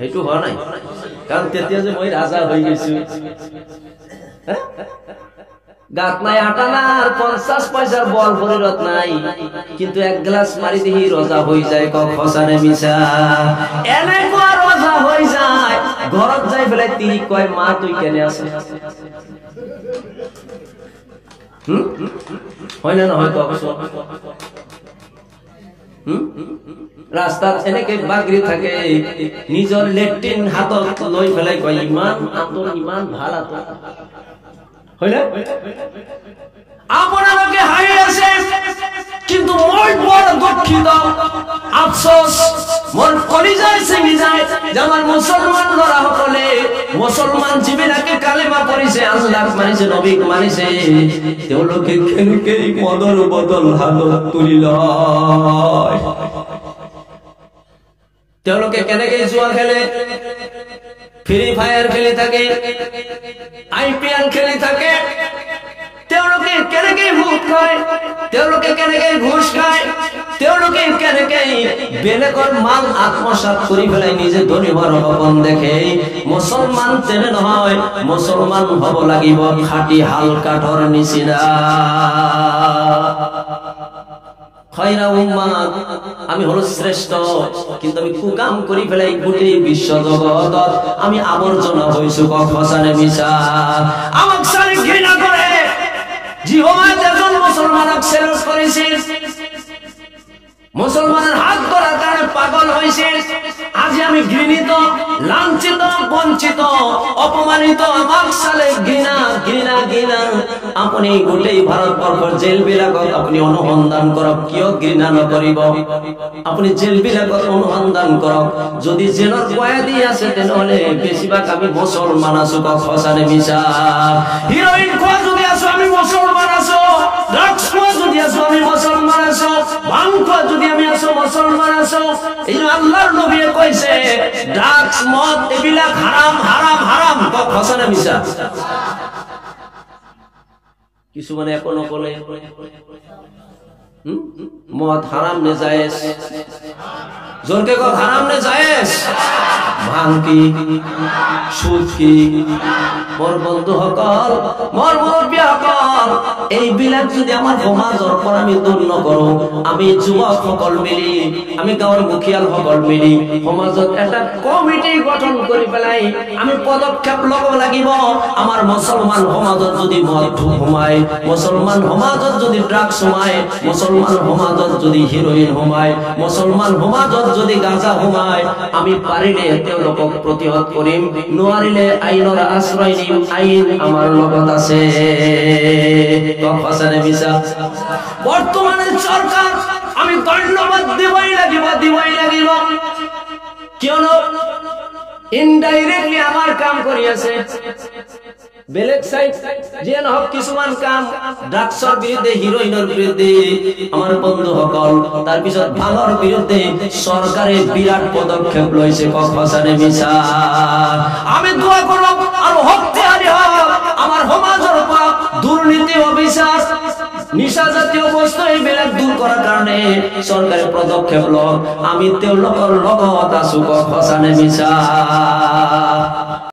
সেইটো হোৱা নাই কাৰণ তেতিয়া যে মই ৰাজা হৈ গৈছো গাত নাই আটা না আর 50 পয়সার বল শরীরত নাই কিন্তু এক গ্লাস মারি দিহি রোজা হই যায় ক খসানে মিছা এনে কো রোজা হই যায় ঘরত যাই ফেলে তিনি কয় মা তুই কেনে আছে হয় না হয় তো রাস্তাত এনেকে বাগরি থাকে নিজর লেট্রিন হাতত লই ফেলাই কয় ইমান আতর ইমান ভালা তো হইলে আপনার লোকে হাই আছে কিন্তু মই বড় দুঃখিত আফসোস মন কলিজায় সিমি যায় যে আমার মুসলমান লরা হলে মুসলমান জীবনাকে কালেমা পড়িছে আল্লাহ মানিছে নবী মানিছে তেও লোকে কেনকে মদর বদল হাতত তুলিল তেও লোকে কেনকে জুয়া খেলে ফ্রি ফায়ার খেলে থাকে আইপিএল খেলে থাকে তেও লোকে কেনকে ভূত খায় তেও লোকে কেনকে ঘুষ খায় তেও লোকে কেনকে বেলেগর মাল আত্মসাৎ করি ফেলাই নিজে ধনী হওয়ার স্বপ্ন দেখে মুসলমান তেনে নহয় মুসলমান হব লাগিব খাঁটি হাল কাঠর নিচিনা খয়রা উম্মাত আমি হলো শ্রেষ্ঠ কিন্তু আমি কুকাম করি ফেলাই গোটেই বিশ্ব জগত আমি আবর্জনা হইছো খসানে মিছা আমাক সারে ঘৃণা করে জিহাদ একজন মুসলমানক সেলুট করেছে মুসলমানের হাত ধরার কারণে পাগল হয়েছে আজ আমি ঘৃণিত লাঞ্ছিত বঞ্চিত অপমানিত আমার সালে ঘৃণা ঘৃণা ঘৃণা আপনি গোটেই ভারতবর্ষের জেল বিলাকত আপনি অনুসন্ধান করক কিয় ঘৃণা নকরিব আপনি জেল বিলাকত অনুসন্ধান করক যদি জেলত কয়েদি আছে তেনেহলে বেশিরভাগ আমি মুসলমান আছো খসানে মিছা হিরোইন খোয়া যদি আছো আমি মুসলমান আছো ড্রাগস খোয়া যদি আছো আমি মুসলমান আছো ভাং খোয়া যদি আমি আছো মুসলমান আছো এই আল্লাহর নবী কইছে ড্রাগস মদ এবিলাক হারাম হারাম হারাম খসানে মিছা কিছু মানে এখনো বলে মদ হারাম নে জায়েজ জোরকে কো হারাম নে জায়েজ ভাং কি সুদ কি মোর বন্ধু হকল মোর মুরব্বী হকল এই বিলাক যদি আমার সমাজৰ পৰা আমি দূৰ নকৰো আমি যুবক সকল মিলি আমি গাঁৱৰ মুখিয়াল সকল মিলি সমাজত এটা কমিটি গঠন কৰি পেলাই আমি পদক্ষেপ লব লাগিব আমাৰ মুসলমান সমাজত যদি মদ সোমায় মুসলমান সমাজত যদি ড্রাগস সোমায় মুসলমান সমাজত যদি হিরোইন সোমায় মুসলমান সমাজত যদি গাঁজা সোমায় আমি পাৰিলে তেওঁলোকক প্ৰতিহত কৰিম নোৱাৰিলে আইনৰ আশ্ৰয় নিম আইন আমাৰ লগত আছে খসানে মিছা বৰ্তমানে সৰকাৰ আমি ধন্যবাদ দিবই লাগিব কিয়নো ইনডাইৰেক্টলি আমাৰ কাম কৰি আছে বেলেগ সাইড যে নহক কিছুমান কাম ড্ৰাগসৰ বিৰুদ্ধে হিৰোইনৰ বিৰুদ্ধে আমাৰ বন্ধু সকল তাৰ পিছত ভাঙৰ বিৰুদ্ধে সৰকাৰে বিৰাট পদক্ষেপ লৈছে খসানে মিছা আমি দোয়া কৰব আৰ হকতিয়াৰি হোক আমাৰ সমাজৰ পৰা দুৰ্নীতি অবিচাৰ নিশা জাতীয় বস্তু এই বেলেগ দূৰ কৰাৰ কাৰণে সৰকাৰেৰ পদক্ষেপ লওক আমি তেওঁলোকৰ লগত আছো খসানে মিছা